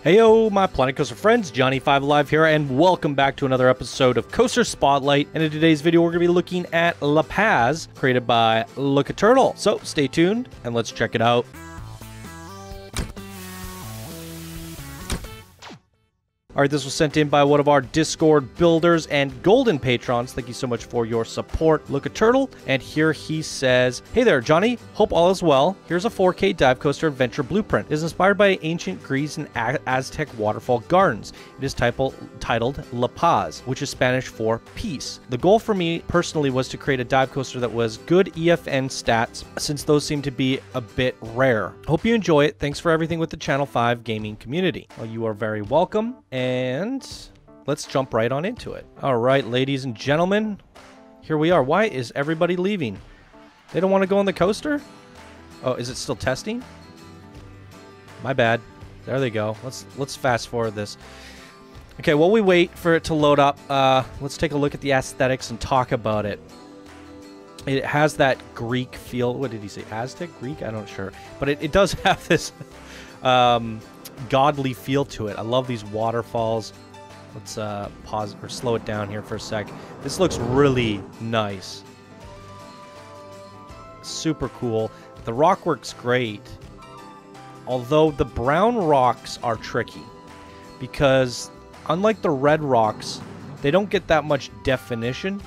Heyo, my Planet Coaster friends, Johnny 5 Alive here, and welcome back to another episode of Coaster Spotlight. And in today's video, we're going to be looking at La Paz, created by Look a Turtle. So stay tuned, and let's check it out. Alright, this was sent in by one of our Discord builders and golden patrons. Thank you so much for your support, Look a Turtle. And here he says, "Hey there, Johnny. Hope all is well. Here's a 4K dive coaster adventure blueprint. It is inspired by ancient Greece and Aztec waterfall gardens. It is titled La Paz, which is Spanish for peace. The goal for me personally was to create a dive coaster that was good EFN stats, since those seem to be a bit rare. Hope you enjoy it. Thanks for everything with the Channel 5 gaming community." Well, you are very welcome. And let's jump right on into it. All right, ladies and gentlemen, here we are. Why is everybody leaving? They don't want to go on the coaster? Oh, is it still testing? My bad. There they go. Let's fast forward this. Okay, while we wait for it to load up, let's take a look at the aesthetics and talk about it. It has that Greek feel. What did he say? Aztec? Greek? I'm not sure. But it does have this godly feel to it. I love these waterfalls. Let's pause or slow it down here for a sec. This looks really nice. Super cool. The rock work's great. Although the brown rocks are tricky, because unlike the red rocks, they don't get that much definition.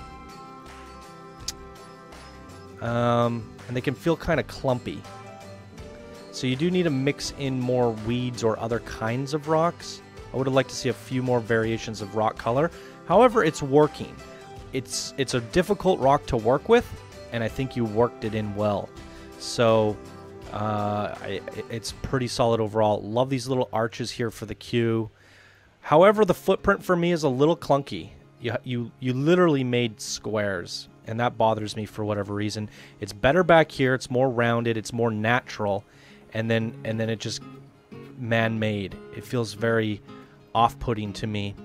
And they can feel kind of clumpy. So you do need to mix in more weeds or other kinds of rocks. I would have liked to see a few more variations of rock color. However, it's working. It's a difficult rock to work with, and I think you worked it in well. So it's pretty solid overall. Love these little arches here for the queue. However, the footprint for me is a little clunky. You literally made squares, and that bothers me for whatever reason. It's better back here. It's more rounded. It's more natural. And then it just man-made. It feels very off-putting to me.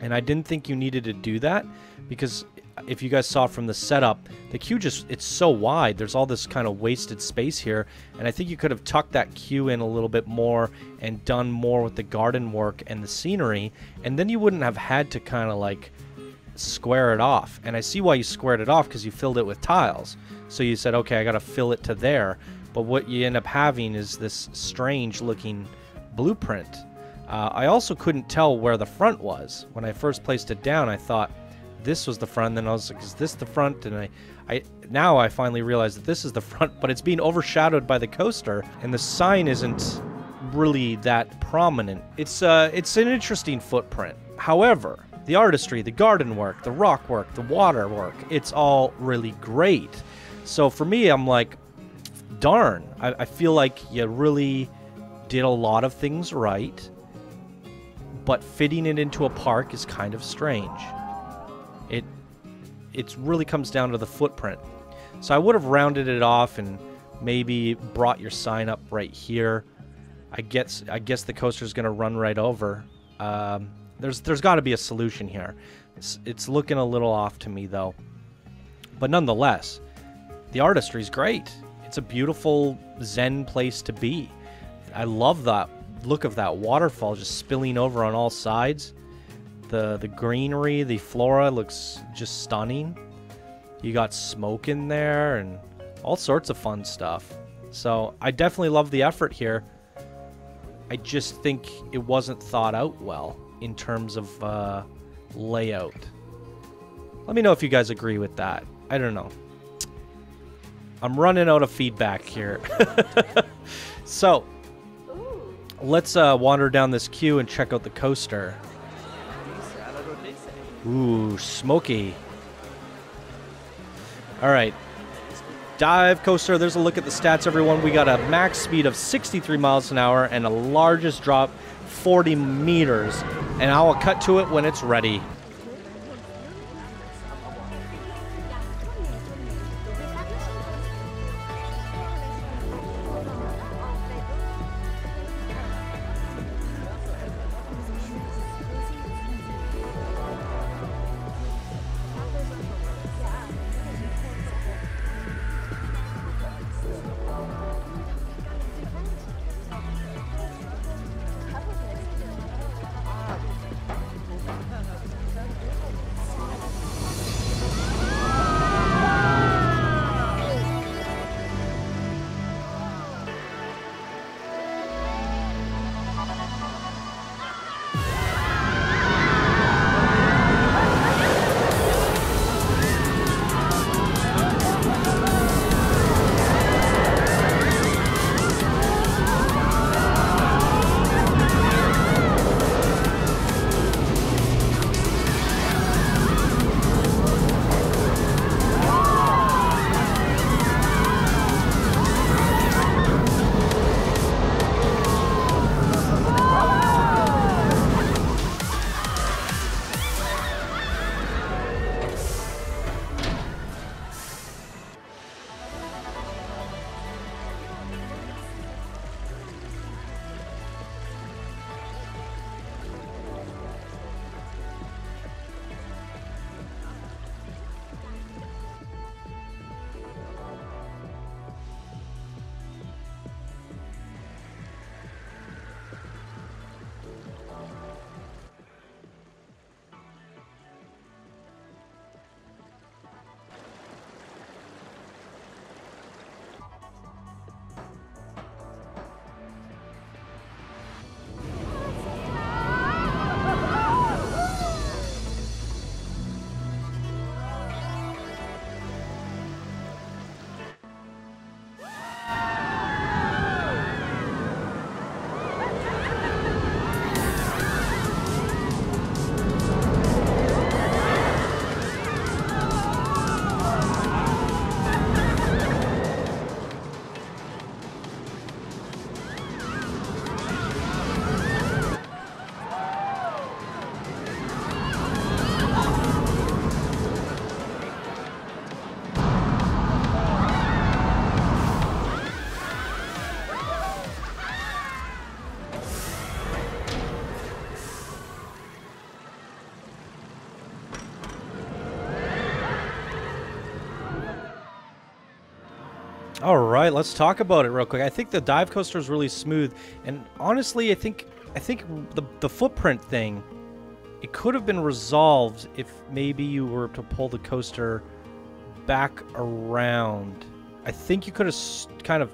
And I didn't think you needed to do that, because if you guys saw from the setup, the queue it's so wide. There's all this kind of wasted space here, and I think you could have tucked that queue in a little bit more and done more with the garden work and the scenery, and then you wouldn't have had to kind of like square it off. And I see why you squared it off, because you filled it with tiles. So you said, okay, I gotta fill it to there. But what you end up having is this strange looking blueprint. I also couldn't tell where the front was. When I first placed it down, I thought this was the front, then I was like, is this the front? And now I finally realized that this is the front, but it's being overshadowed by the coaster, and the sign isn't really that prominent. It's an interesting footprint. However, the artistry, the garden work, the rock work, the water work, it's all really great. So for me, I'm like, darn, I feel like you really did a lot of things right, but fitting it into a park is kind of strange. It really comes down to the footprint. So I would have rounded it off and maybe brought your sign up right here. I guess the coaster's going to run right over. There's got to be a solution here. It's looking a little off to me, though. But nonetheless, the artistry's great. It's a beautiful zen place to be. I love that look of that waterfall just spilling over on all sides. The greenery, the flora looks just stunning. You got smoke in there and all sorts of fun stuff. So I definitely love the effort here. I just think it wasn't thought out well in terms of layout. Let me know if you guys agree with that. I don't know. I'm running out of feedback here. So, let's wander down this queue and check out the coaster. Ooh, smoky. Alright. Dive coaster. There's a look at the stats, everyone. We got a max speed of 63 miles an hour and a largest drop, 40 meters. And I will cut to it when it's ready. All right, let's talk about it real quick. I think the dive coaster is really smooth, and honestly, I think the footprint thing, it could have been resolved if maybe you were to pull the coaster back around. I think you could have kind of,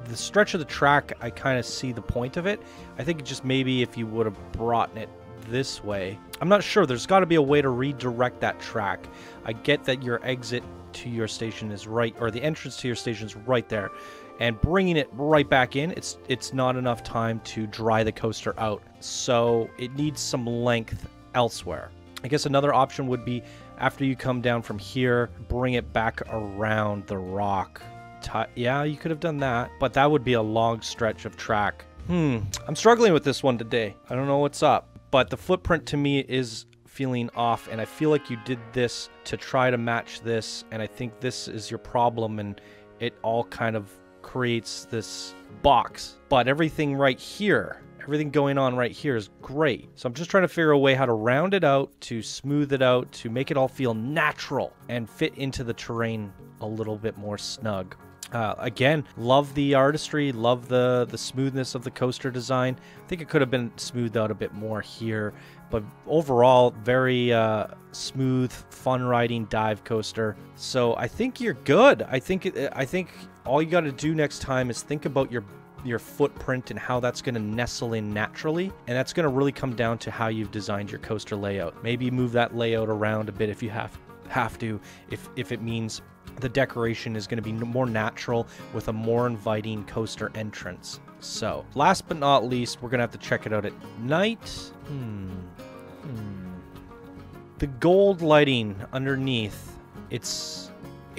the stretch of the track, I kind of see the point of it. I think just maybe if you would have brought it this way. I'm not sure. There's got to be a way to redirect that track. I get that your exit to your station is right, or the entrance to your station is right there, and bringing it right back in, it's not enough time to dry the coaster out. So it needs some length elsewhere. I guess another option would be after you come down from here, bring it back around the rock. Yeah, you could have done that, but that would be a long stretch of track. I'm struggling with this one today. I don't know what's up, but the footprint to me is feeling off, and I feel like you did this to try to match this, and I think this is your problem, and it all kind of creates this box. But everything right here, everything going on right here is great. So I'm just trying to figure a way how to round it out, to smooth it out, to make it all feel natural and fit into the terrain a little bit more snug. Again, love the artistry, love the smoothness of the coaster design. I think it could have been smoothed out a bit more here, but overall, very smooth, fun riding dive coaster. So I think you're good. I think all you got to do next time is think about your footprint and how that's going to nestle in naturally, and that's going to really come down to how you've designed your coaster layout. Maybe move that layout around a bit if you have to, if it means the decoration is going to be more natural with a more inviting coaster entrance. So last but not least, we're going to have to check it out at night. The gold lighting underneath, it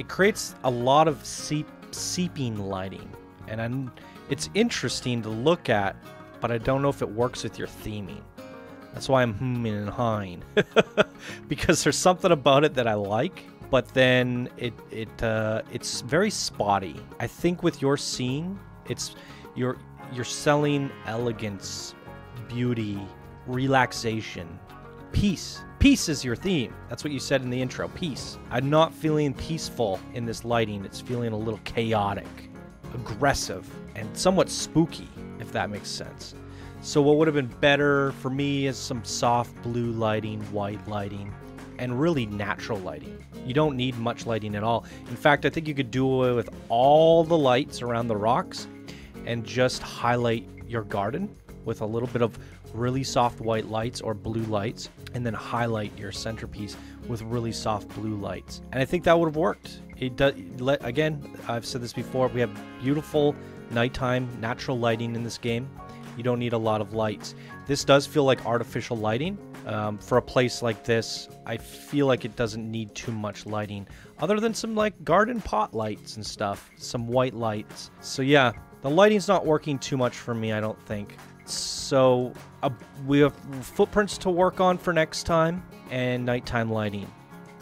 creates a lot of seeping lighting, and it's interesting to look at, but I don't know if it works with your theming. That's why I'm hemming and hawing, because there's something about it that I like, but then it's very spotty. I think with your scene, you're selling elegance, beauty, relaxation, peace. Peace is your theme. That's what you said in the intro, peace. I'm not feeling peaceful in this lighting. It's feeling a little chaotic, aggressive, and somewhat spooky, if that makes sense. So what would have been better for me is some soft blue lighting, white lighting, and really natural lighting. You don't need much lighting at all. In fact, I think you could do away with all the lights around the rocks and just highlight your garden with a little bit of really soft white lights or blue lights, and then highlight your centerpiece with really soft blue lights. And I think that would have worked. It does. Again, I've said this before, we have beautiful nighttime natural lighting in this game. You don't need a lot of lights. This does feel like artificial lighting. For a place like this, I feel like it doesn't need too much lighting, other than some like garden pot lights and stuff, some white lights. So yeah, the lighting's not working too much for me, I don't think. So we have footprints to work on for next time, and nighttime lighting.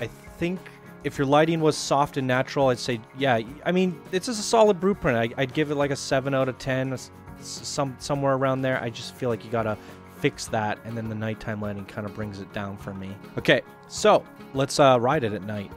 I think if your lighting was soft and natural, I'd say, yeah, I mean, it's just a solid blueprint. I'd give it like a 7 out of 10, somewhere around there. I just feel like you gotta fix that, and then the nighttime lighting kind of brings it down for me. Okay, so let's ride it at night.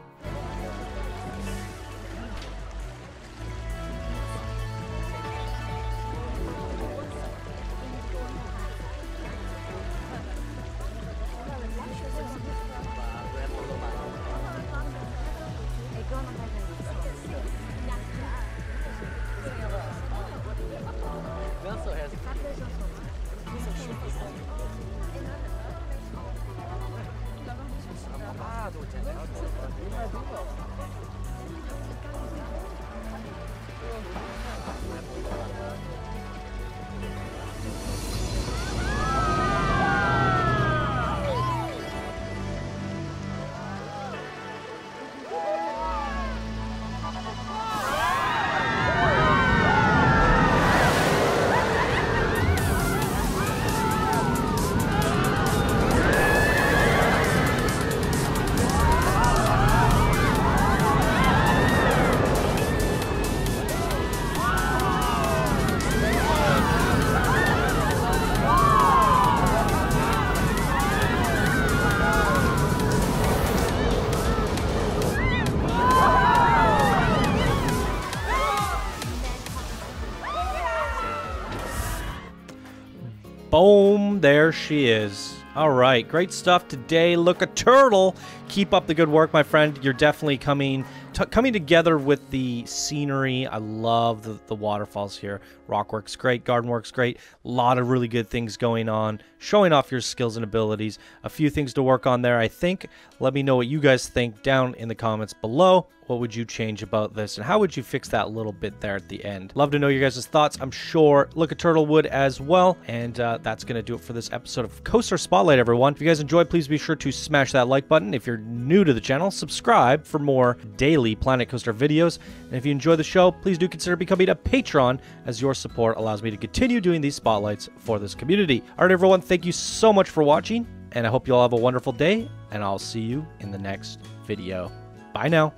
Boom, there she is. All right, great stuff today. Look, a turtle. Keep up the good work, my friend. You're definitely coming together with the scenery. I love the waterfalls here. Rock work's great, garden work's great. A lot of really good things going on. Showing off your skills and abilities. A few things to work on there, I think. Let me know what you guys think down in the comments below. What would you change about this, and how would you fix that little bit there at the end? Love to know your guys' thoughts. I'm sure Look a Turtle would as well. And that's going to do it for this episode of Coaster Spotlight, everyone. If you guys enjoyed, please be sure to smash that like button. If you're new to the channel, subscribe for more daily Planet Coaster videos. And if you enjoy the show, please do consider becoming a patron, as your support allows me to continue doing these spotlights for this community. All right, everyone, thank you so much for watching, and I hope you all have a wonderful day, and I'll see you in the next video. Bye now.